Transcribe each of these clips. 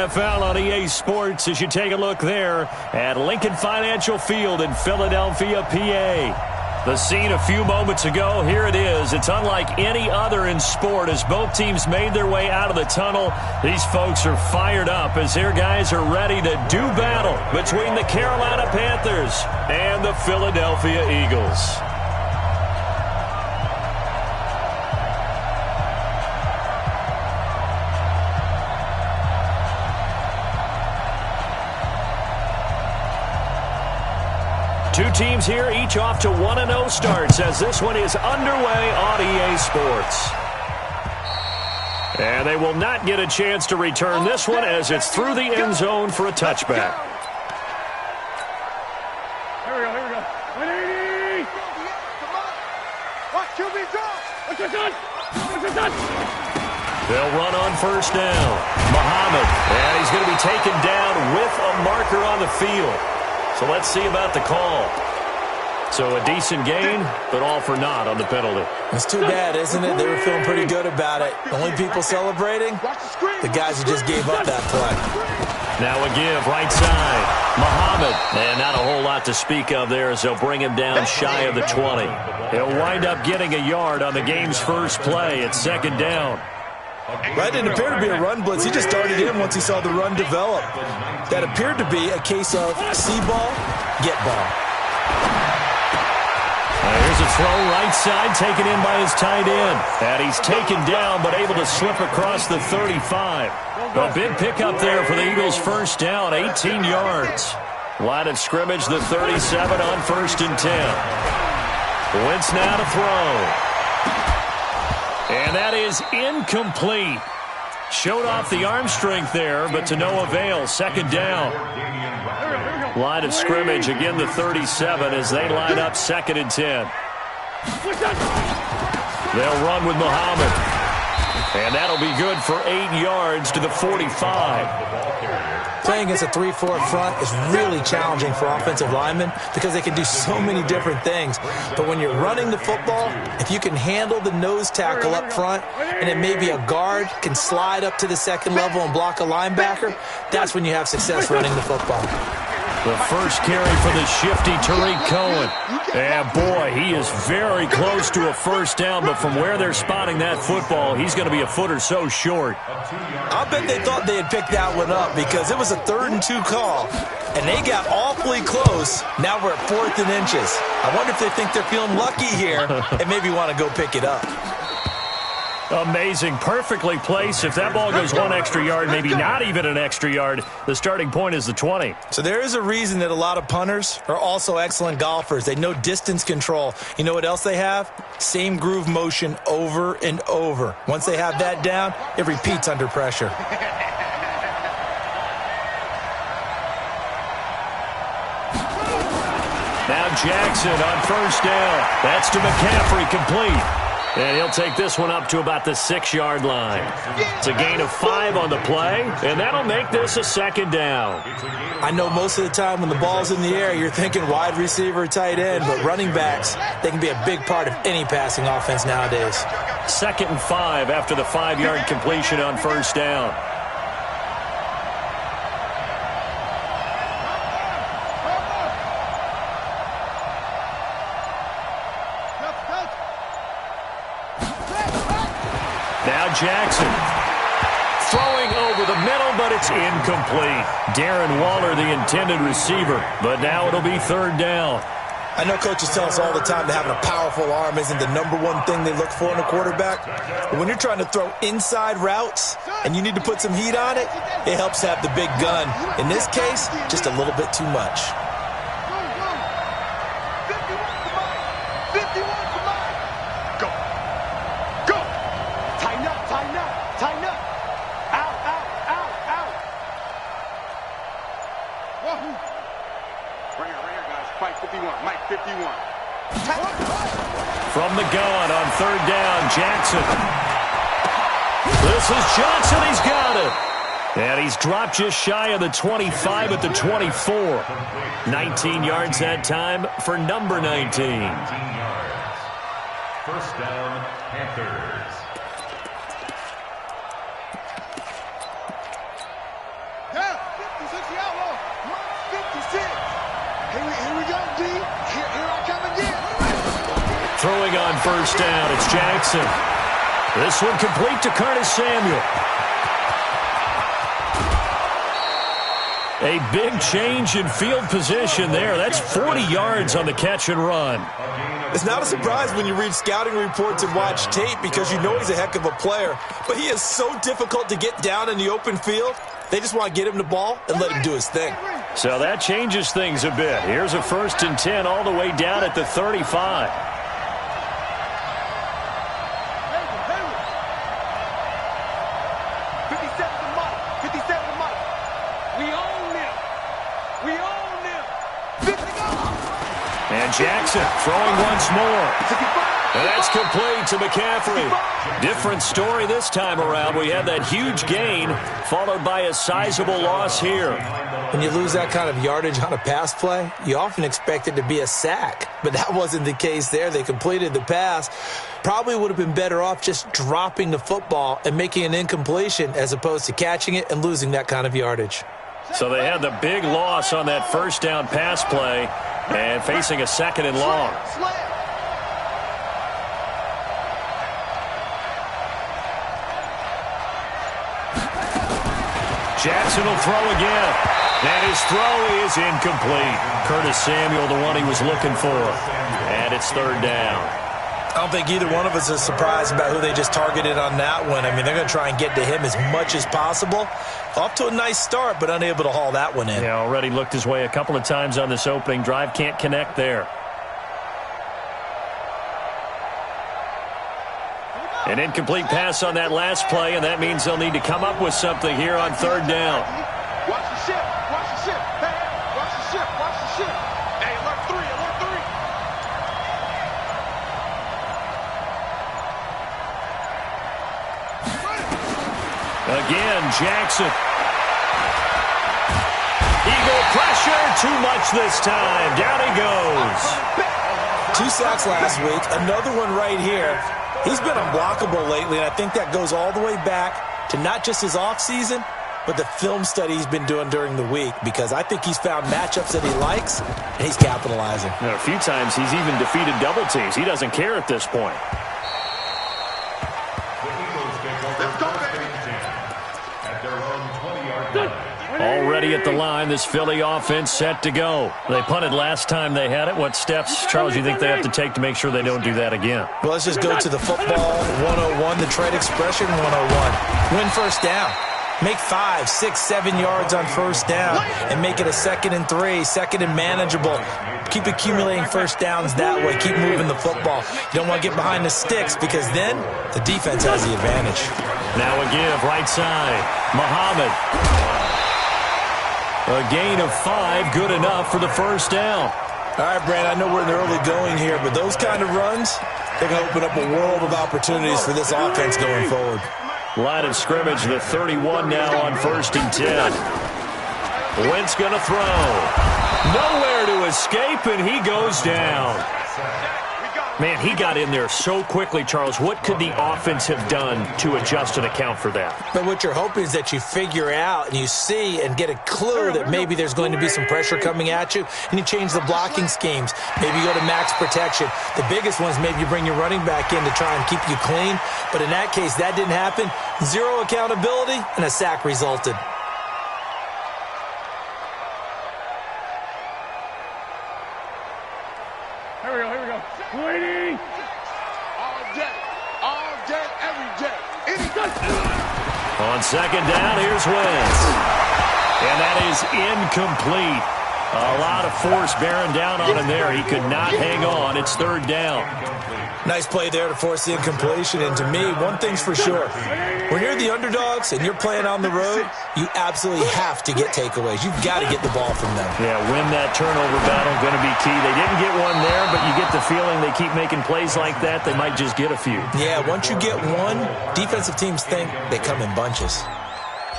NFL on EA Sports as you take a look there at Lincoln Financial Field in Philadelphia, PA. The scene a few moments ago, here it is. It's unlike any other in sport as both teams made their way out of the tunnel. These folks are fired up as their guys are ready to do battle between the Carolina Panthers and the Philadelphia Eagles. Two teams here, each off to 1-0 starts as this one is underway on EA Sports. And they will not get a chance to return this one as it's through the end zone for a touchback. Here we go. 180! What? QB drop! What's your son? They'll run on first down. Muhammad, and he's going to be taken down with a marker on the field. So let's see about the call. So a decent gain, but all for naught on the penalty. It's too bad, isn't it? They were feeling pretty good about it. The only people celebrating, the guys who just gave up that play. Now a give, right side. Muhammad, and not a whole lot to speak of there as they'll bring him down shy of the 20. He'll wind up getting a yard on the game's first play. It's second down. That didn't appear to be a run blitz. He just darted in once he saw the run develop. That appeared to be a case of see ball, get ball. Here's a throw right side taken in by his tight end. And he's taken down but able to slip across the 35. A big pickup there for the Eagles first down, 18 yards. Line of scrimmage, the 37 on 1st and 10. Wentz now to throw. And that is incomplete. Showed off the arm strength there, but to no avail. Second down. Line of scrimmage, again the 37 as they line up 2nd and 10. They'll run with Muhammad. And that'll be good for 8 yards to the 45. Playing against a 3-4 front is really challenging for offensive linemen because they can do so many different things. But when you're running the football, if you can handle the nose tackle up front and then maybe a guard can slide up to the second level and block a linebacker, that's when you have success running the football. The first carry for the shifty Tariq Cohen. And boy, he is very close to a first down, but from where they're spotting that football, he's going to be a foot or so short. I bet they thought they had picked that one up because it was a 3rd and 2 call, and they got awfully close. Now we're at 4th and inches. I wonder if they think they're feeling lucky here and maybe want to go pick it up. Amazing. Perfectly placed. If that ball goes 1 extra yard, maybe not even an extra yard, the starting point is the 20. So there is a reason that a lot of punters are also excellent golfers. They know distance control. You know what else they have? Same groove motion over and over. Once they have that down, it repeats under pressure. Now Jackson on first down. That's to McCaffrey, complete. And he'll take this one up to about the 6-yard line. It's a gain of 5 on the play, and that'll make this a second down. I know most of the time when the ball's in the air, you're thinking wide receiver, tight end, but running backs, they can be a big part of any passing offense nowadays. 2nd and 5 after the 5-yard completion on first down. Jackson throwing over the middle, but it's incomplete. Darren Waller, the intended receiver, but now it'll be 3rd down. I know coaches tell us all the time that having a powerful arm isn't the #1 thing they look for in a quarterback. But when you're trying to throw inside routes and you need to put some heat on it, it helps have the big gun. In this case, just a little bit too much. From the gun on 3rd down, Jackson. This is Johnson. He's got it. And he's dropped just shy of the 25 at the 24. 19 yards that time for number 19. First down, Panthers. Here we go, D. Here I come again. Throwing on first down, it's Jackson. This one complete to Curtis Samuel. A big change in field position there. That's 40 yards on the catch and run. It's not a surprise when you read scouting reports and watch tape because you know he's a heck of a player. But he is so difficult to get down in the open field. They just want to get him the ball and let him do his thing. So that changes things a bit. Here's a 1st and 10 all the way down at the 35. And Jackson throwing once more. And that's complete to McCaffrey. Different story this time around. We had that huge gain followed by a sizable loss here. When you lose that kind of yardage on a pass play, you often expect it to be a sack. But that wasn't the case there. They completed the pass. Probably would have been better off just dropping the football and making an incompletion as opposed to catching it and losing that kind of yardage. So they had the big loss on that first down pass play and facing a 2nd and long. Jackson will throw again. And his throw is incomplete. Curtis Samuel, the one he was looking for. And it's 3rd down. I don't think either one of us is surprised about who they just targeted on that one. I mean, they're going to try and get to him as much as possible. Off to a nice start, but unable to haul that one in. Yeah, already looked his way a couple of times on this opening drive. Can't connect there. An incomplete pass on that last play, and that means they'll need to come up with something here on 3rd down. Watch the ship. Watch the ship. Hey, watch the ship. Watch the ship. Hey, alert 3. Alert 3. Again, Jackson. Eagle pressure, too much this time. Down he goes. 2 sacks last week, another one right here. He's been unblockable lately, and I think that goes all the way back to not just his offseason, but the film study he's been doing during the week, because I think he's found matchups that he likes, and he's capitalizing. A few times he's even defeated double teams. He doesn't care at this point. Already at the line, this Philly offense set to go. They punted last time they had it. What steps, Charles, do you think they have to take to make sure they don't do that again? Well, let's just go to the football 101, the trade expression 101. Win first down. Make 5, 6, 7 yards on first down and make it a 2nd and 3, 2nd and manageable. Keep accumulating first downs that way. Keep moving the football. You don't want to get behind the sticks because then the defense has the advantage. Now a give, right side. Muhammad. A gain of 5, good enough for the first down. All right, Brand, I know we're in the early going here, but those kind of runs, they're going to open up a world of opportunities for this offense going forward. Line of scrimmage, the 31 now on 1st and 10. Wentz going to throw. Nowhere to escape, and he goes down. Man, he got in there so quickly, Charles. What could the offense have done to adjust and account for that? But what you're hoping is that you figure out and you see and get a clue that maybe there's going to be some pressure coming at you, and you change the blocking schemes. Maybe you go to max protection. The biggest one is maybe you bring your running back in to try and keep you clean. But in that case, that didn't happen. 0 accountability, and a sack resulted. Here we go. Waiting. All day, every day. On 2nd down, here's Wentz. And that is incomplete. A lot of force bearing down on him there. He could not hang on. It's 3rd down. Nice play there to force the incompletion. And to me, one thing's for sure. When you're the underdogs and you're playing on the road, you absolutely have to get takeaways. You've got to get the ball from them. Yeah, win that turnover battle, going to be key. They didn't get one there, but you get the feeling they keep making plays like that, they might just get a few. Yeah, once you get one, defensive teams think they come in bunches.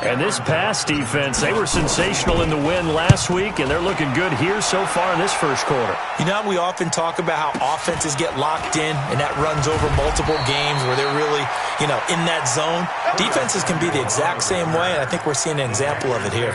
And this pass defense, they were sensational in the win last week, and they're looking good here so far in this first quarter. You know, we often talk about how offenses get locked in, and that runs over multiple games where they're really, in that zone. Defenses can be the exact same way, and I think we're seeing an example of it here.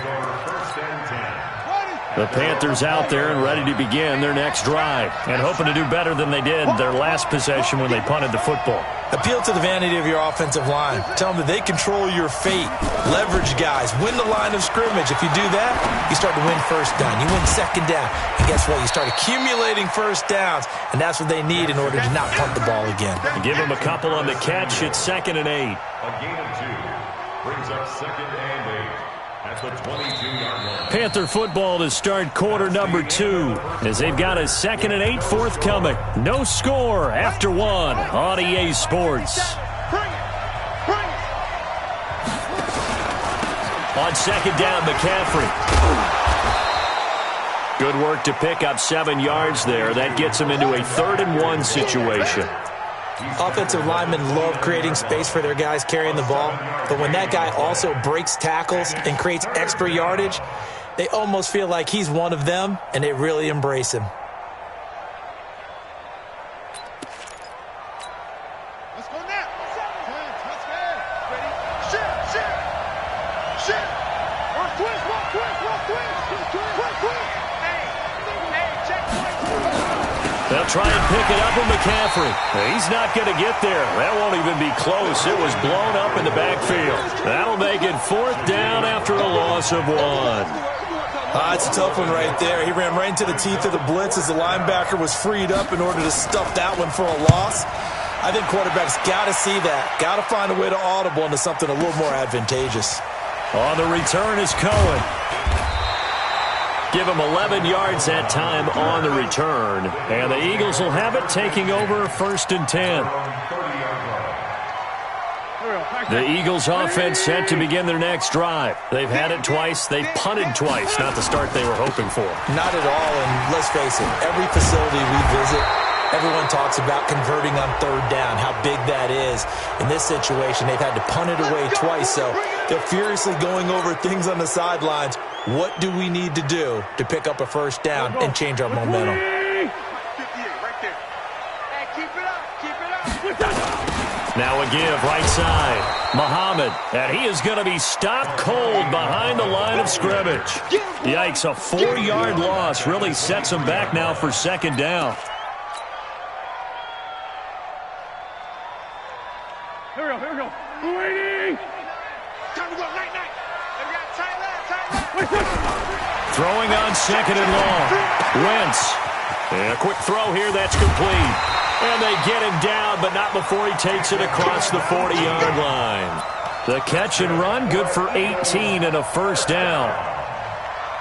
The Panthers out there and ready to begin their next drive and hoping to do better than they did their last possession when they punted the football. Appeal to the vanity of your offensive line. Tell them that they control your fate. Leverage guys. Win the line of scrimmage. If you do that, you start to win first down. You win second down. And guess what? You start accumulating first downs, and that's what they need in order to not punt the ball again. Give them a couple on the catch. It's 2nd and 8. A gain of 2 brings up 2nd and 8 at the 22-yard line. Panther football to start quarter number 2 as they've got a 2nd and 8 forthcoming. No score after 1 on EA Sports. On 2nd down, McCaffrey. Good work to pick up 7 yards there. That gets him into a 3rd and 1 situation. Offensive linemen love creating space for their guys carrying the ball, but when that guy also breaks tackles and creates extra yardage, they almost feel like he's one of them, and they really embrace him. Let's go now. Let's go. Ready? Shit. One twist. Hey, check point. They'll try and pick it up with McCaffrey. He's not going to get there. That won't even be close. It was blown up in the backfield. That'll make it 4th down after a loss of 1. It's a tough one right there. He ran right into the teeth of the blitz as the linebacker was freed up in order to stuff that one for a loss. I think quarterbacks got to see that. Got to find a way to audible into something a little more advantageous. On the return is Cohen. Give him 11 yards that time on the return. And the Eagles will have it taking over 1st and 10. The Eagles offense set to begin their next drive. They've had it twice. They've punted twice. Not the start they were hoping for. Not at all. And let's face it, every facility we visit, everyone talks about converting on 3rd down, how big that is. In this situation, they've had to punt it away twice, so they're furiously going over things on the sidelines. What do we need to do to pick up a 1st down and change our momentum? 58 right there. Hey, keep it up. Now a give right side. Muhammad, and he is going to be stopped cold behind the line of scrimmage. Yikes, a 4-yard loss really sets him back now for 2nd down. Here we go. Waiting. Time to go, night. They got tight left. Throwing on 2nd and long. Wentz. And a quick throw here that's complete. And they get him down, but not before he takes it across the 40-yard line. The catch and run, good for 18 and a 1st down.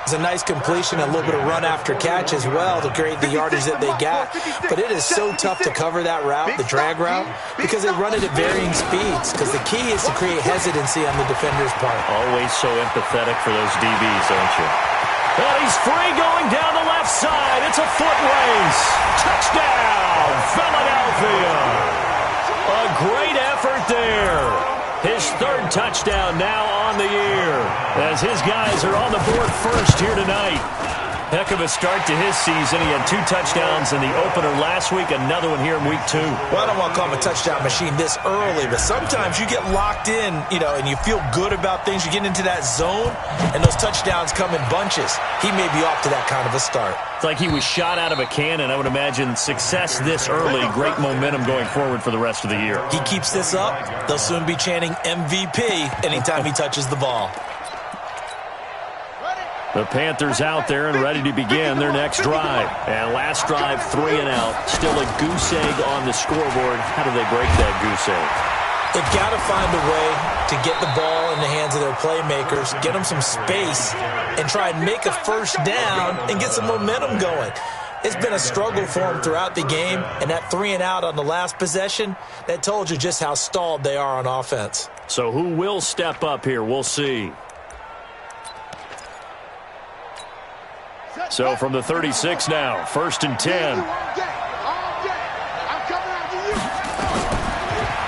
It's a nice completion, a little bit of run after catch as well to create the yardage that they got. But it is so tough to cover that route, the drag route, because they run it at varying speeds. Because the key is to create hesitancy on the defender's part. Always so empathetic for those DBs, aren't you? And he's free going down the left side. It's a foot race. Touchdown, Philadelphia. A great effort there. His 3rd touchdown now on the year as his guys are on the board first here tonight. Heck of a start to his season. He had 2 touchdowns in the opener last week, another one here in week 2. Well, I don't want to call him a touchdown machine this early, but sometimes you get locked in, and you feel good about things. You get into that zone, and those touchdowns come in bunches. He may be off to that kind of a start. It's like he was shot out of a cannon. I would imagine success this early, great momentum going forward for the rest of the year. He keeps this up, they'll soon be chanting MVP anytime he touches the ball. The Panthers out there and ready to begin their next drive. And last drive, 3 and out. Still a goose egg on the scoreboard. How do they break that goose egg? They've got to find a way to get the ball in the hands of their playmakers, get them some space, and try and make a 1st down and get some momentum going. It's been a struggle for them throughout the game, and that 3 and out on the last possession, that told you just how stalled they are on offense. So who will step up here? We'll see. So from the 36 now, 1st and 10.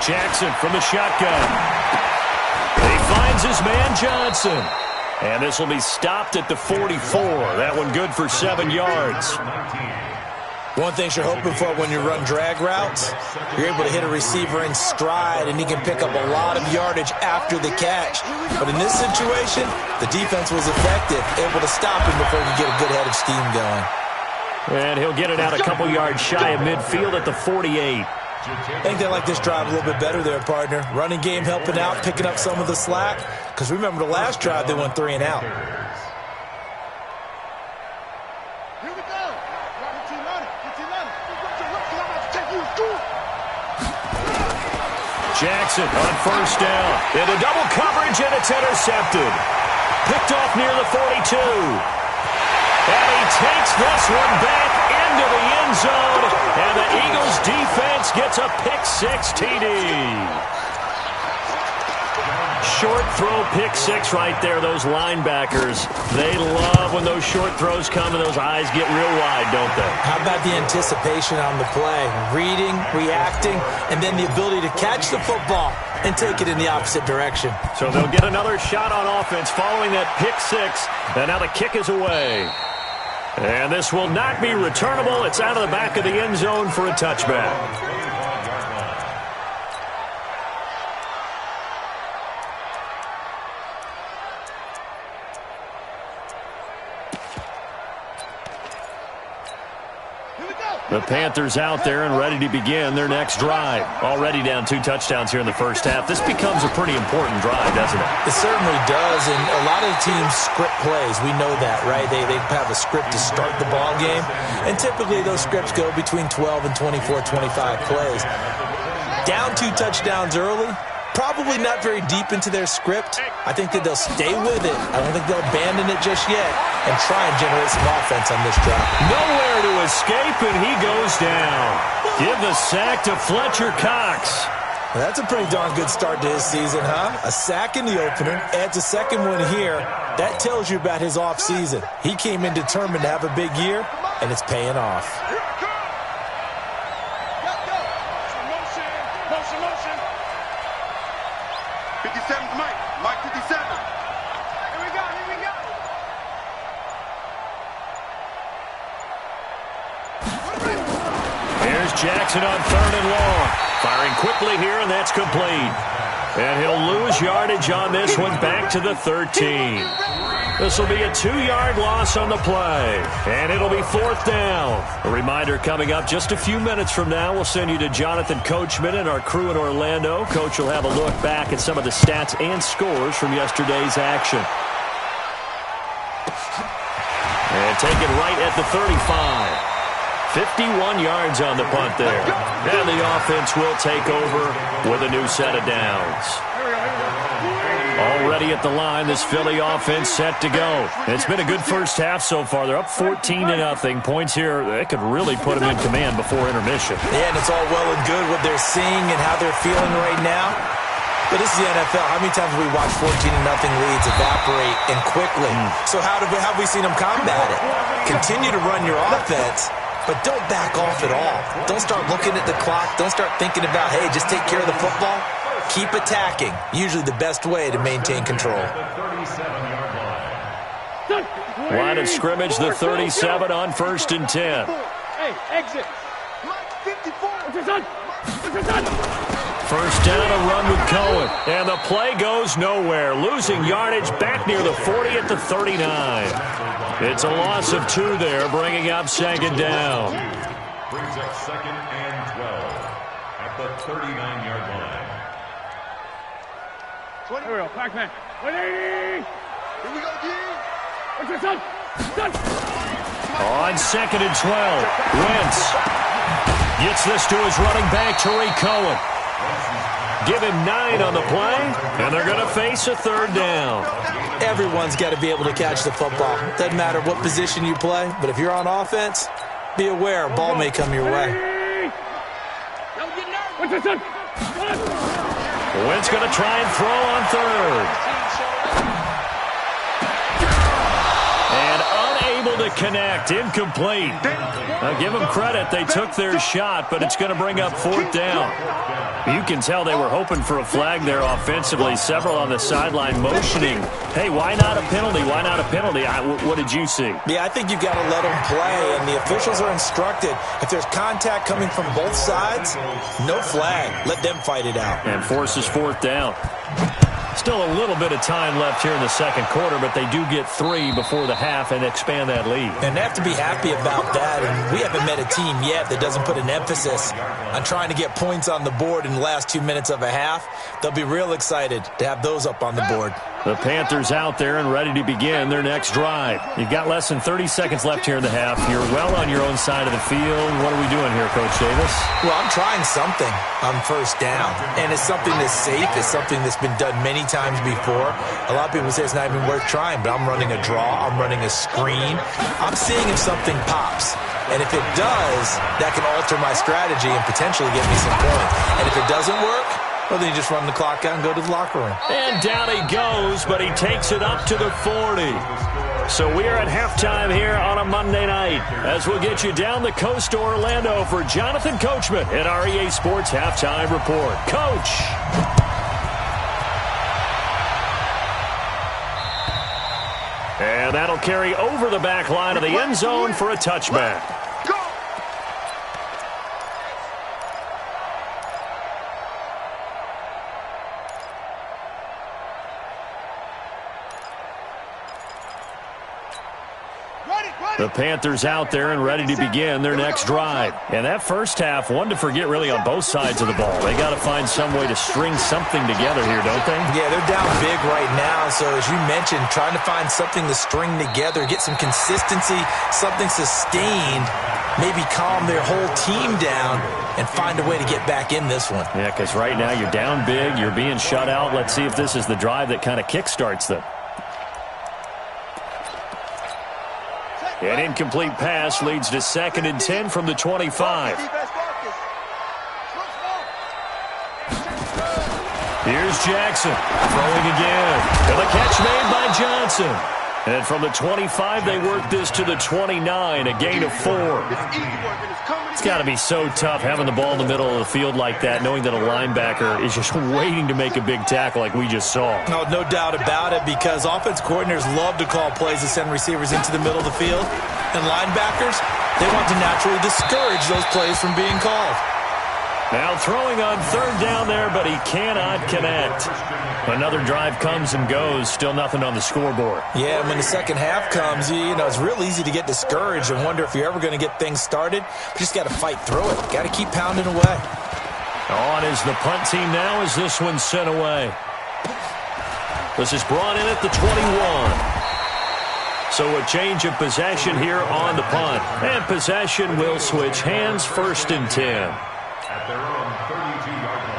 Jackson from the shotgun. He finds his man Johnson. And this will be stopped at the 44. That one good for 7 yards. One thing you're hoping for when you run drag routes, you're able to hit a receiver in stride, and he can pick up a lot of yardage after the catch. But in this situation, the defense was effective, able to stop him before he could get a good head of steam going. And he'll get it out a couple yards shy of midfield at the 48. I think they like this drive a little bit better there, partner. Running game helping out, picking up some of the slack. Because remember the last drive, they went 3 and out. Jackson on first down. Into double coverage, and it's intercepted. Picked off near the 42. And he takes this one back into the end zone. And the Eagles defense gets a pick-6 TD. Short throw, pick-6 right there. Those linebackers, they love when those short throws come and those eyes get real wide, don't they? How about the anticipation on the play? Reading, reacting, and then the ability to catch the football and take it in the opposite direction. So they'll get another shot on offense following that pick-6. And now the kick is away. And this will not be returnable. It's out of the back of the end zone for a touchback. The Panthers out there and ready to begin their next drive. Already down 2 touchdowns here in the first half. This becomes a pretty important drive, doesn't it? It certainly does, and a lot of teams script plays. We know that, right? They have a script to start the ball game, and typically those scripts go between 12 and 24, 25 plays. Down 2 touchdowns early, probably not very deep into their script. I think that they'll stay with it. I don't think they'll abandon it just yet and try and generate some offense on this drive. Nowhere to escape, and he goes down. Give the sack to Fletcher Cox. Well, that's a pretty darn good start to his season, huh? A sack in the opener, adds a second one here. That tells you about his offseason. He came in determined to have a big year, and it's paying off. Jackson on 3rd and long. Firing quickly here, and that's complete. And he'll lose yardage on this one back to the 13. This will be a 2-yard loss on the play. And it'll be 4th down. A reminder coming up just a few minutes from now. We'll send you to Jonathan Coachman and our crew in Orlando. Coach will have a look back at some of the stats and scores from yesterday's action. And take it right at the 35. 51 yards on the punt there. And the offense will take over with a new set of downs. Already at the line, this Philly offense set to go. It's been a good first half so far. They're up 14-0. Points here, they could really put them in command before intermission. Yeah, and it's all well and good what they're seeing and how they're feeling right now. But this is the NFL. How many times have we watched 14-0 leads evaporate and quickly? So how have we seen them combat it? Continue to run your offense, but don't back off at all. Don't start looking at the clock. Don't start thinking about, hey, just take care of the football. Keep attacking. Usually the best way to maintain control. Line of scrimmage, the 37 on 1st and 10. Hey, exit. 54. First down, a run with Cohen. And the play goes nowhere. Losing yardage back near the 40 at the 39. It's a loss of 2 there, bringing up 2nd down. Brings up 2nd and 12 at the 39-yard line. Here we go, Pac-Man. 180. Here we go, D. What's your son? On 2nd and 12, Wentz gets this to his running back, Tariq Cohen. Give him 9 on the play, and they're going to face a 3rd down. Everyone's got to be able to catch the football. Doesn't matter what position you play, but if you're on offense, be aware a ball may come your way. Wentz going to try and throw on 3rd. And unable to connect. Incomplete. Now, give them credit. They took their shot, but it's going to bring up 4th down. You can tell they were hoping for a flag there offensively. Several on the sideline motioning. Hey, why not a penalty? Why not a penalty? What did you see? Yeah, I think you've got to let them play, and the officials are instructed. If there's contact coming from both sides, no flag. Let them fight it out. And forces 4th down. Still a little bit of time left here in the second quarter, but they do get 3 before the half and expand that lead. And they have to be happy about that. And we haven't met a team yet that doesn't put an emphasis on trying to get points on the board in the last 2 minutes of a half. They'll be real excited to have those up on the board. The Panthers out there and ready to begin their next drive. You've got less than 30 seconds left here in the half. You're well on your own side of the field. What are we doing here, Coach Davis? Well, I'm trying something on 1st down. And it's something that's safe. It's something that's been done many times before. A lot of people say it's not even worth trying, but I'm running a draw. I'm running a screen. I'm seeing if something pops. And if it does, that can alter my strategy and potentially get me some points. And if it doesn't work, well, then you just run the clock out and go to the locker room. And down he goes, but he takes it up to the 40. So we are at halftime here on a Monday night as we'll get you down the coast to Orlando for Jonathan Coachman at our EA Sports Halftime Report. Coach! And that'll carry over the back line of the end zone for a touchback. The Panthers out there and ready to begin their next drive. And that first half, one to forget really on both sides of the ball. They got to find some way to string something together here, don't they? Yeah, they're down big right now. So as you mentioned, trying to find something to string together, get some consistency, something sustained, maybe calm their whole team down and find a way to get back in this one. Yeah, because right now you're down big, you're being shut out. Let's see if this is the drive that kind of kickstarts them. An incomplete pass leads to 2nd and 10 from the 25. Here's Jackson throwing again. And the catch made by Johnson. And from the 25, they work this to the 29, a gain of 4. It's got to be so tough having the ball in the middle of the field like that, knowing that a linebacker is just waiting to make a big tackle like we just saw. No doubt about it, because offense coordinators love to call plays to send receivers into the middle of the field. And linebackers, they want to naturally discourage those plays from being called. Now throwing on 3rd down there, but he cannot connect. Another drive comes and goes, still nothing on the scoreboard. Yeah, and when the second half comes, you know, it's real easy to get discouraged and wonder if you're ever going to get things started. You just got to fight through it. Got to keep pounding away. On is the punt team now as this one's sent away. This is brought in at the 21. So a change of possession here on the punt. And possession will switch hands, 1st and 10. At their own 32-yard line.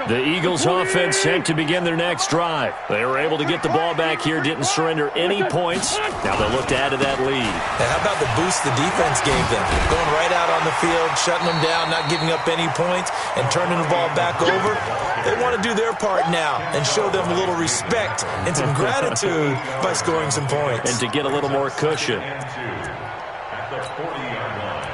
The Eagles offense set to begin their next drive. They were able to get the ball back here, didn't surrender any points. Now they'll look to add to that lead. And how about the boost the defense gave them? Going right out on the field, shutting them down, not giving up any points, and turning the ball back over. They want to do their part now and show them a little respect and some gratitude by scoring some points. And to get a little more cushion. At the 40-yard line.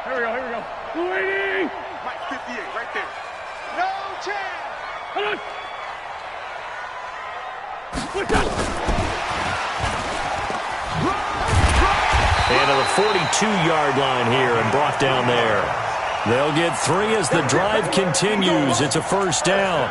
Here we go. Waiting! Mike 58, right there. No chance! Hold on! What's up? And to the 42-yard line here and brought down there. They'll get 3 as the drive continues. It's a 1st down.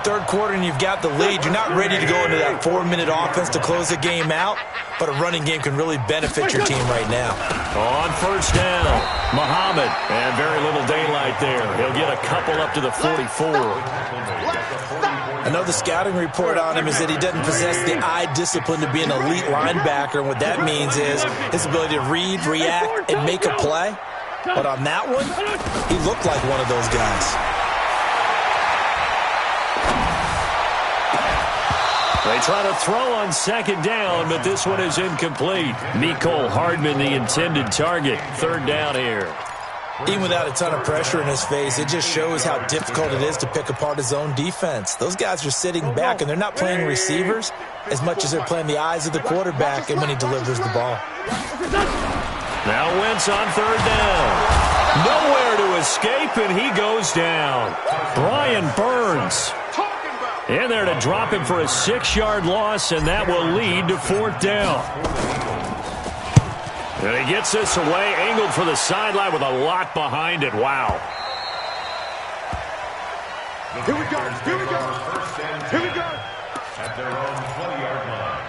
Third quarter and you've got the lead. You're not ready to go into that 4-minute offense to close the game out, but a running game can really benefit your team right now. On 1st down, Muhammad, and very little daylight there. He'll get a couple up to the 44. I know the scouting report on him is that he doesn't possess the eye discipline to be an elite linebacker, and what that means is his ability to read, react, and make a play. But on that one, he looked like one of those guys. They try to throw on 2nd down, but this one is incomplete. Mecole Hardman, the intended target. 3rd down here. Even without a ton of pressure in his face, it just shows how difficult it is to pick apart his own defense. Those guys are sitting back, and they're not playing receivers as much as they're playing the eyes of the quarterback and when he delivers the ball. Now Wentz on third down. Nowhere to escape, and he goes down. Brian Burns in there to drop him for a 6-yard loss, and that will lead to fourth down. And he gets this away, angled for the sideline with a lot behind it. Wow. Here we go. Here we go. Here we go. At their own 20-yard line.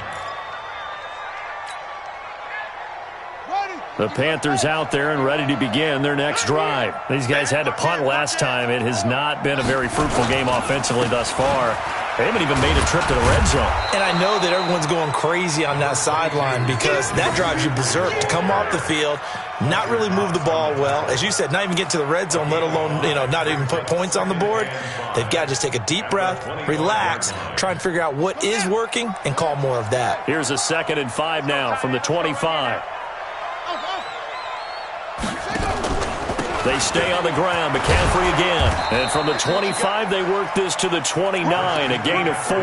The Panthers out there and ready to begin their next drive. These guys had to punt last time. It has not been a very fruitful game offensively thus far. They haven't even made a trip to the red zone. And I know that everyone's going crazy on that sideline because that drives you berserk to come off the field, not really move the ball well. As you said, not even get to the red zone, let alone, not even put points on the board. They've got to just take a deep breath, relax, try and figure out what is working, and call more of that. Here's a 2nd and 5 now from the 25. They stay on the ground. McCaffrey again. And from the 25, they work this to the 29, a gain of 4.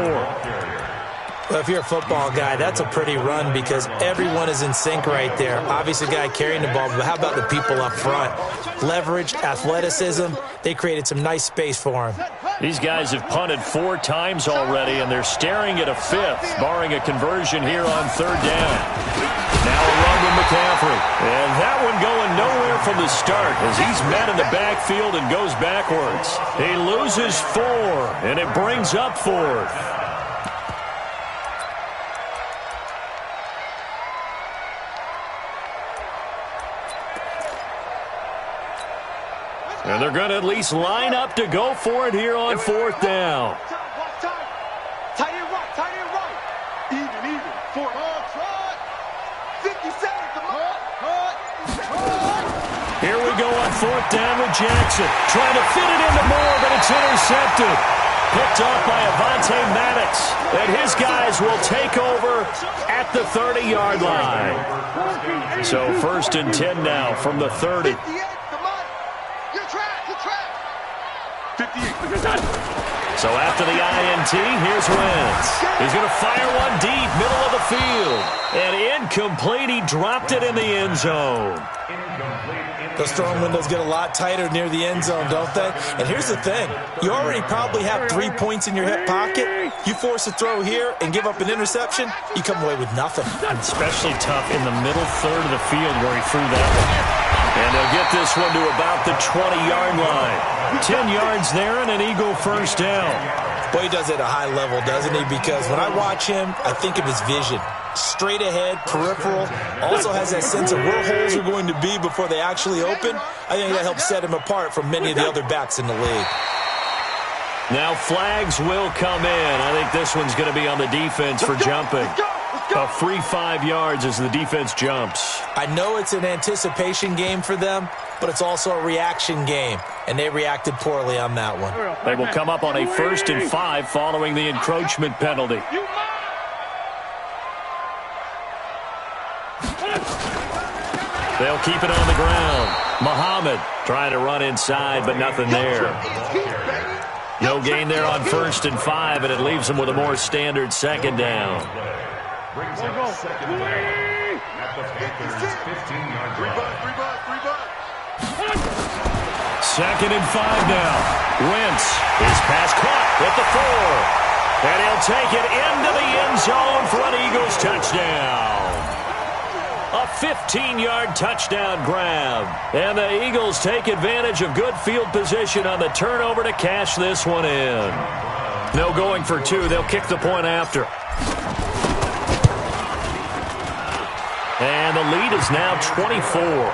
Well, if you're a football guy, that's a pretty run because everyone is in sync right there. Obviously, the guy carrying the ball, but how about the people up front? Leverage, athleticism, they created some nice space for him. These guys have punted 4 times already, and they're staring at a 5th, barring a conversion here on third down. Now a run with McCaffrey. And that one going nowhere from the start as he's met in the backfield and goes backwards. He loses 4, and it brings up 4th. And they're going to at least line up to go for it here on 4th down. Tight end right. Even. 4. 50 seconds. Here we go on 4th down with Jackson. Trying to fit it into Moore, but it's intercepted. Picked off by Avonte Maddox. And his guys will take over at the 30-yard line. So 1st and 10 now from the 30. 58. So after the INT, here's Wentz. He's going to fire one deep, middle of the field. And incomplete. He dropped it in the end zone. Those throwing windows get a lot tighter near the end zone, don't they? And here's the thing. You already probably have 3 points in your hip pocket. You force a throw here and give up an interception, you come away with nothing. Especially tough in the middle third of the field where he threw that one. And they'll get this one to about the 20-yard line. 10 yards there and an Eagle first down. Boy, he does it at a high level, doesn't he? Because when I watch him, I think of his vision. Straight ahead, peripheral, also has that sense of where holes are going to be before they actually open. I think that helps set him apart from many of the other backs in the league. Now flags will come in. I think this one's going to be on the defense for jumping. A free 5 yards as the defense jumps. I know it's an anticipation game for them, but it's also a reaction game, and they reacted poorly on that one. They will come up on a 1st and 5 following the encroachment penalty. They'll keep it on the ground. Muhammad trying to run inside, but nothing there. No gain there on 1st and 5, and it leaves them with a more standard 2nd down. Brings up 2nd and 5 at the Panthers' 15-yard line. 2nd and 5 now. Wentz is pass caught at the 4. And he'll take it into the end zone for an Eagles touchdown. A 15-yard touchdown grab. And the Eagles take advantage of good field position on the turnover to cash this one in. No going for 2. They'll kick the point after. And the lead is now 24.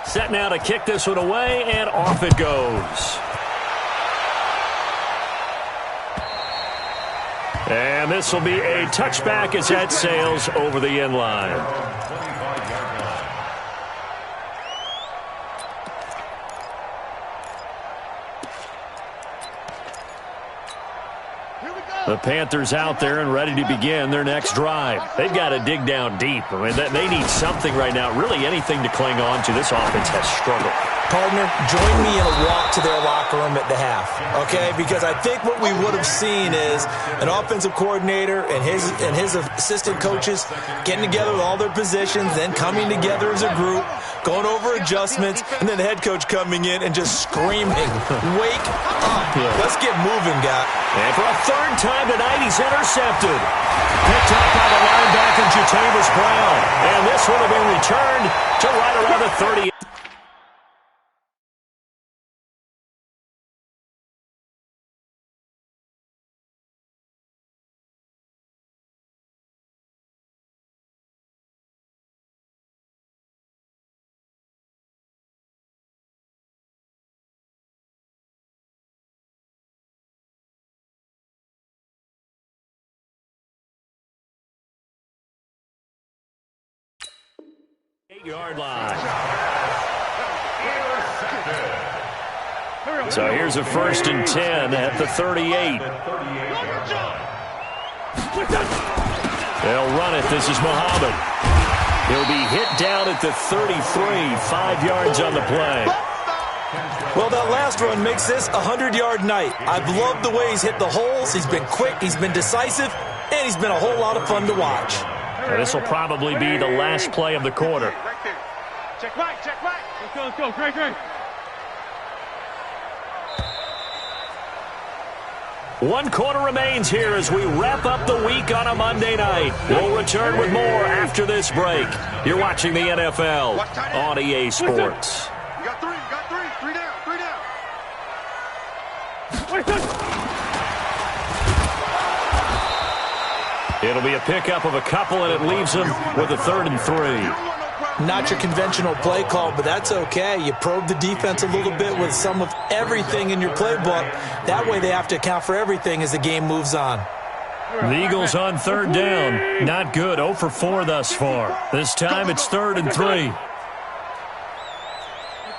Set now to kick this one away, and off it goes. And this will be a touchback as that sails over the end line. The Panthers out there and ready to begin their next drive. They've got to dig down deep. I mean, they need something right now, really anything to cling on to. This offense has struggled. Partner, join me in a walk to their locker room at the half, okay? Because I think what we would have seen is an offensive coordinator and his assistant coaches getting together with all their positions, then coming together as a group, going over adjustments, and then the head coach coming in and just screaming, wake up. Yeah. Let's get moving, guy. And for a third time tonight, he's intercepted. Picked up by the linebacker, Jatavis Brown. And this one will be returned to right around the 30. Yard line. So here's a 1st and 10 at the 38. They'll run it. This is Muhammad. He'll be hit down at the 33, 5 yards on the play. Well, that last run makes this a 100-yard night. I've loved the way he's hit the holes. He's been quick, he's been decisive, and he's been a whole lot of fun to watch. This will probably be the last play of the quarter. Check right, check right. Let's go, great. One quarter remains here as we wrap up the week on a Monday night. We'll return with more after this break. You're watching the NFL on EA Sports. You got three down. It'll be a pickup of a couple, and it leaves them with a 3rd and 3. Not your conventional play call, but that's okay. You probe the defense a little bit with some of everything in your playbook. That way they have to account for everything as the game moves on. The Eagles on 3rd down. Not good. 0 for 4 thus far. This time it's 3rd and 3.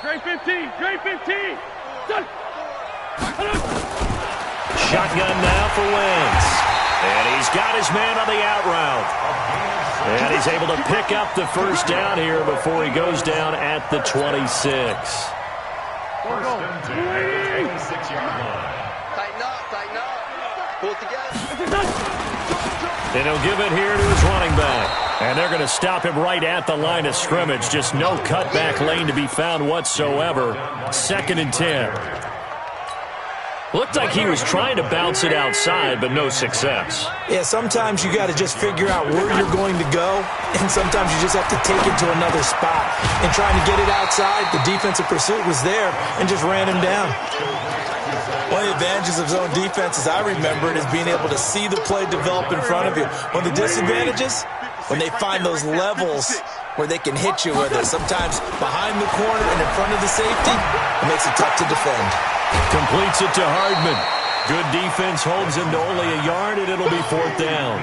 Great 15. Shotgun now for Wentz. And he's got his man on the out route. And he's able to pick up the 1st down here before he goes down at the 26. Tighten up. Pull it together. And he'll give it here to his running back. And they're going to stop him right at the line of scrimmage. Just no cutback lane to be found whatsoever. 2nd and 10. Looked like he was trying to bounce it outside, but no success. Yeah, sometimes you got to just figure out where you're going to go, and sometimes you just have to take it to another spot. And trying to get it outside, the defensive pursuit was there and just ran him down. One of the advantages of zone defense, as I remember it, is being able to see the play develop in front of you. One of the disadvantages, when they find those levels where they can hit you with it, sometimes behind the corner and in front of the safety, it makes it tough to defend. Completes it to Hardman. Good defense holds him to only a yard, and it'll be 4th down.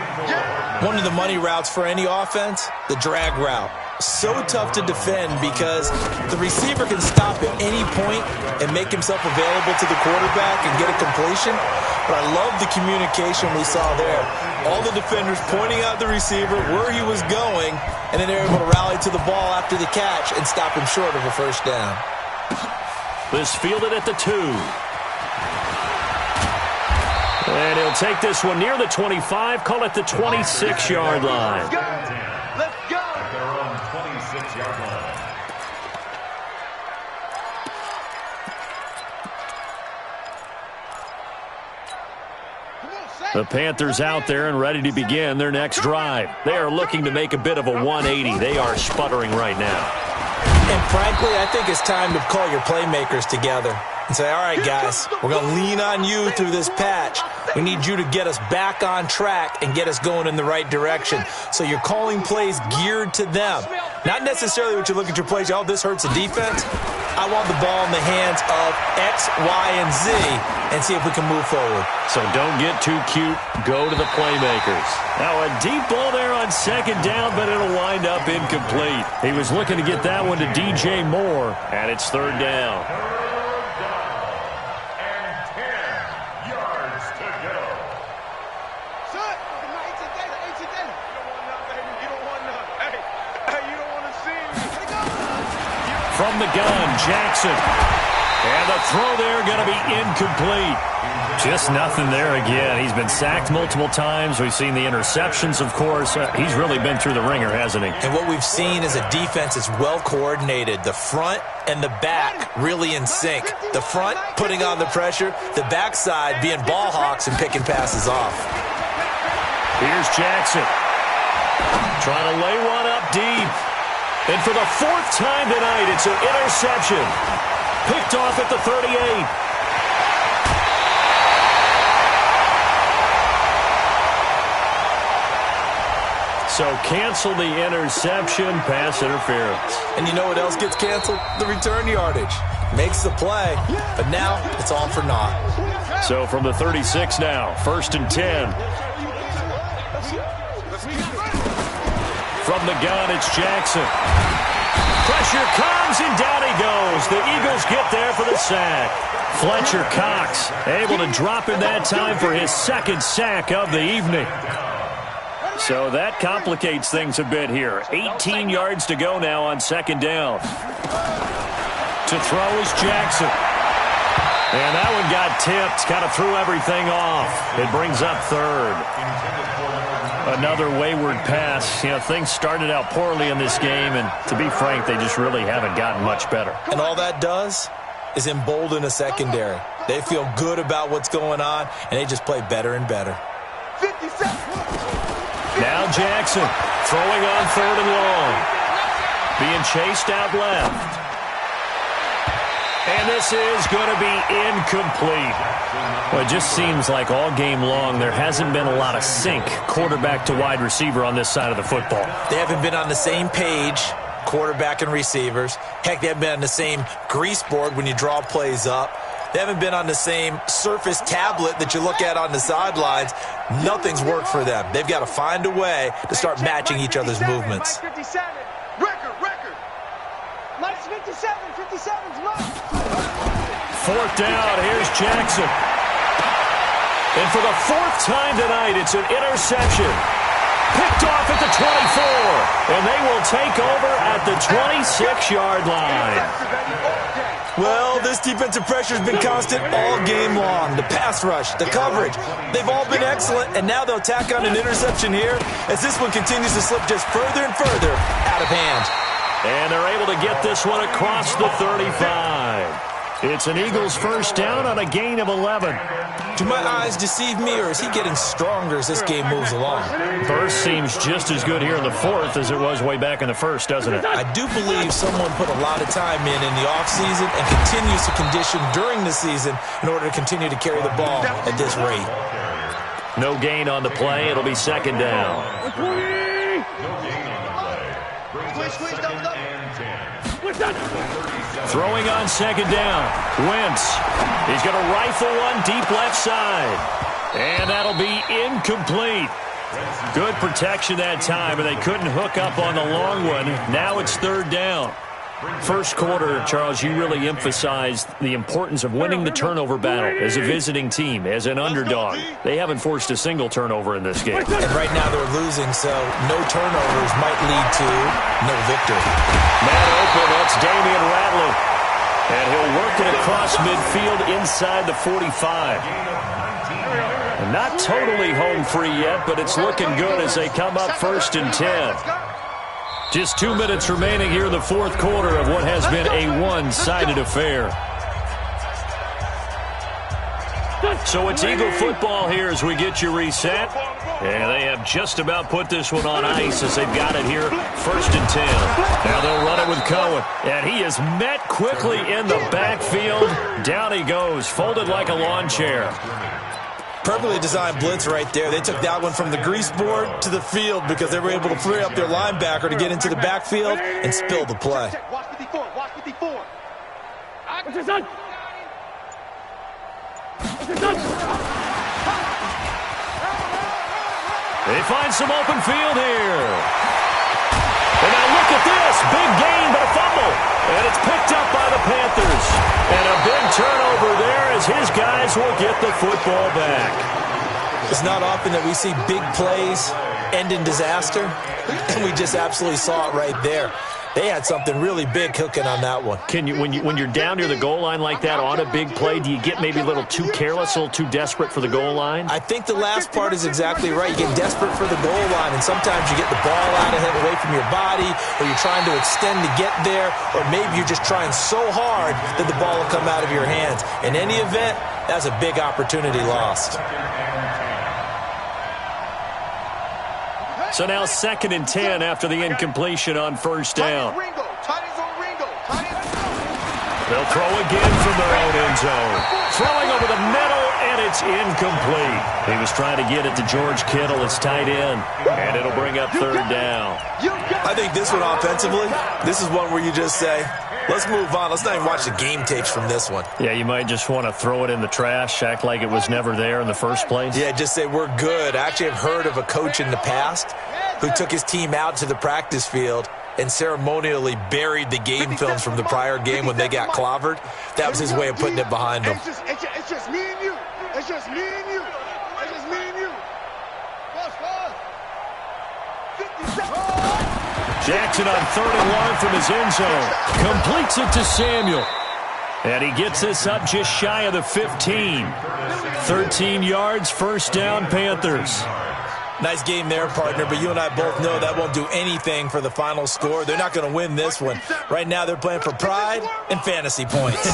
One of the money routes for any offense, the drag route. So tough to defend because the receiver can stop at any point and make himself available to the quarterback and get a completion. But I love the communication we saw there. All the defenders pointing out the receiver, where he was going, and then they're able to rally to the ball after the catch and stop him short of a 1st down. This fielded at the 2. And he'll take this one near the 25, call it the 26-yard line. Let's go. At their own 26-yard line. The Panthers out there and ready to begin their next drive. They are looking to make a bit of a 180. They are sputtering right now. And frankly, I think it's time to call your playmakers together and say, all right, guys, we're going to lean on you through this patch. We need you to get us back on track and get us going in the right direction. So you're calling plays geared to them. Not necessarily what you look at your plays, oh, this hurts the defense. I want the ball in the hands of X, Y, and Z and see if we can move forward. So don't get too cute. Go to the playmakers. Now a deep ball there on 2nd down, but it'll wind up incomplete. He was looking to get that one to DJ Moore, and it's 3rd down. From the gun, Jackson. And the throw there going to be incomplete. Just nothing there again. He's been sacked multiple times. We've seen the interceptions, of course. He's really been through the ringer, hasn't he? And what we've seen is a defense that's well coordinated. The front and the back really in sync. The front putting on the pressure, the backside being ball hawks and picking passes off. Here's Jackson. Trying to lay one up deep. And for the fourth time tonight, it's an interception. Picked off at the 38. So cancel the interception, pass interference. And you know what else gets canceled? The return yardage. Makes the play, but now it's all for naught. So from the 36 now, 1st and 10. From the gun, it's Jackson. Pressure comes, and down he goes. The Eagles get there for the sack. Fletcher Cox able to drop him that time for his second sack of the evening. So that complicates things a bit here. 18 yards to go now on 2nd down. To throw is Jackson. And that one got tipped, kind of threw everything off. It brings up 3rd. Another wayward pass. You know, things started out poorly in this game, and to be frank, they just really haven't gotten much better. And all that does is embolden a secondary. They feel good about what's going on, and they just play better and better. 57. Now Jackson throwing on 3rd and long. Being chased out left. And this is going to be incomplete. Well, it just seems like all game long there hasn't been a lot of sync quarterback to wide receiver on this side of the football. They haven't been on the same page, quarterback and receivers. Heck, they haven't been on the same grease board when you draw plays up. They haven't been on the same Surface tablet that you look at on the sidelines. Nothing's worked for them. They've got to find a way to start matching each other's movements. 57. Record. Minus 57. 57's mine. 4th down. Here's Jackson. And for the 4th time tonight, it's an interception. Picked off at the 24. And they will take over at the 26-yard line. Well, this defensive pressure has been constant all game long. The pass rush, the coverage, they've all been excellent, and now they'll tack on an interception here as this one continues to slip just further and further out of hand. And they're able to get this one across the 35. It's an Eagles 1st down on a gain of 11. Do my eyes deceive me, or is he getting stronger as this game moves along? Burst seems just as good here in the 4th as it was way back in the 1st, doesn't it? I do believe someone put a lot of time in the offseason and continues to condition during the season in order to continue to carry the ball at this rate. No gain on the play. It'll be 2nd down. Throwing on 2nd down. Wentz. He's going to rifle one deep left side. And that'll be incomplete. Good protection that time, and they couldn't hook up on the long one. Now it's 3rd down. First quarter, Charles, you really emphasized the importance of winning the turnover battle as a visiting team, as an underdog. They haven't forced a single turnover in this game. And right now they're losing, so no turnovers might lead to no victory. Man open, that's Damian Ratley. And he'll work it across midfield inside the 45. And not totally home free yet, but it's looking good as they come up 1st and 10. Just 2 minutes remaining here in the 4th quarter of what has been a one-sided affair. So it's Eagle football here as we get you reset. And they have just about put this one on ice as they've got it here, 1st and 10. Now they'll run it with Cohen. And he is met quickly in the backfield. Down he goes, folded like a lawn chair. Perfectly designed blitz right there. They took that one from the grease board to the field because they were able to free up their linebacker to get into the backfield and spill the play. Watch 54. Watch 54. What's your son? What's your son? They find some open field here. And now look at this. Big gain, but a fumble. And it's picked up by the Panthers. And a big turnover there as his guys will get the football back. It's not often that we see big plays end in disaster. And we just absolutely saw it right there. They had something really big cooking on that one. Can you, when you're down near the goal line like that on a big play, do you get maybe a little too careless, a little too desperate for the goal line? I think the last part is exactly right. You get desperate for the goal line, and sometimes you get the ball out of it, away from your body, or you're trying to extend to get there, or maybe you're just trying so hard that the ball will come out of your hands. In any event, that's a big opportunity lost. So now 2nd and 10 after the incompletion on first down. They'll throw again from their own end zone. Throwing over the middle, and it's incomplete. He was trying to get it to George Kittle, his tight end, and it'll bring up 3rd down. I think this one offensively, this is one where you just say, let's move on. Let's not even watch the game tapes from this one. Yeah, you might just want to throw it in the trash, act like it was never there in the first place. Yeah, just say we're good. I actually have heard of a coach in the past who took his team out to the practice field and ceremonially buried the game films from the prior game when they got clobbered. That was his way of putting it behind them. It's just me and you. It's just me and you. It's just me and you. Jackson on 3rd and long from his end zone. Completes it to Samuel. And he gets this up just shy of the 15. 13 yards, first down, Panthers. Nice game there, partner, but you and I both know that won't do anything for the final score. They're not going to win this one. Right now they're playing for pride and fantasy points.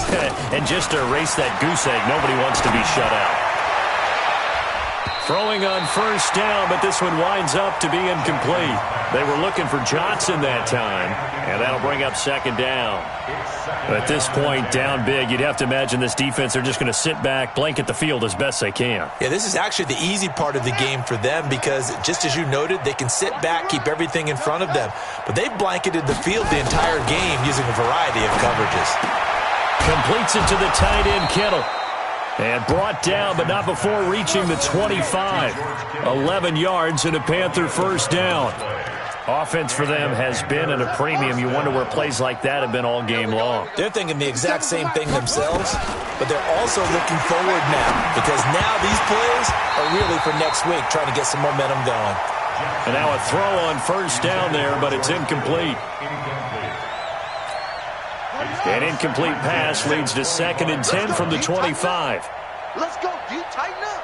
And just to erase that goose egg, nobody wants to be shut out. Throwing on first down, but this one winds up to be incomplete. They were looking for Johnson that time, and that'll bring up 2nd down. At this point, down big, you'd have to imagine this defense, they're just going to sit back, blanket the field as best they can. Yeah, this is actually the easy part of the game for them because, just as you noted, they can sit back, keep everything in front of them. But they've blanketed the field the entire game using a variety of coverages. Completes it to the tight end, Kittle. And brought down, but not before reaching the 25. 11 yards and a Panther first down. Offense for them has been at a premium. You wonder where plays like that have been all game long. They're thinking the exact same thing themselves, but they're also looking forward now because now these plays are really for next week, trying to get some momentum going. And now a throw on first down there, but it's incomplete. An incomplete pass leads to 2nd and 10 from the 25. Let's go, D. Tighten up.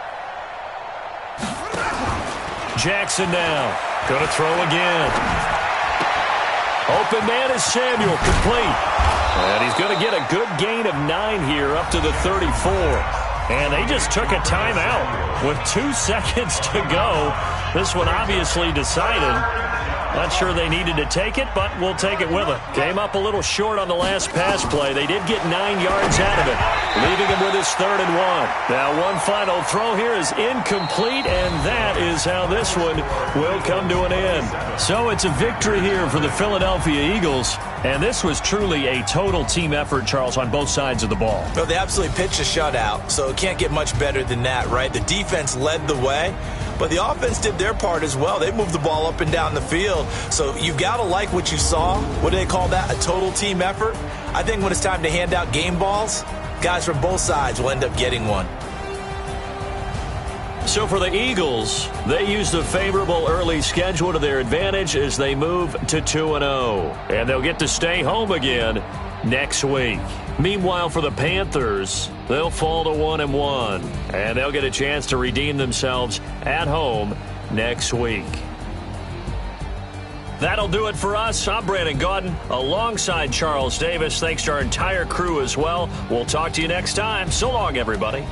Jackson now. Going to throw again. Open man is Samuel, complete. And he's going to get a good gain of 9 here up to the 34. And they just took a timeout with 2 seconds to go. This one obviously decided. Not sure they needed to take it, but we'll take it with them. Came up a little short on the last pass play. They did get 9 yards out of it, leaving him with his 3rd and 1. Now one final throw here is incomplete, and that is how this one will come to an end. So it's a victory here for the Philadelphia Eagles, and this was truly a total team effort, Charles, on both sides of the ball. Well, they absolutely pitched a shutout, so it can't get much better than that, right? The defense led the way, but the offense did their part as well. They moved the ball up and down the field. So you've got to like what you saw. What do they call that? A total team effort? I think when it's time to hand out game balls, guys from both sides will end up getting one. So for the Eagles, they used a favorable early schedule to their advantage as they move to 2-0. And they'll get to stay home again next week. Meanwhile, for the Panthers, they'll fall to 1-1. And they'll get a chance to redeem themselves at home next week. That'll do it for us. I'm Brandon Gaudin alongside Charles Davis. Thanks to our entire crew as well. We'll talk to you next time. So long, everybody.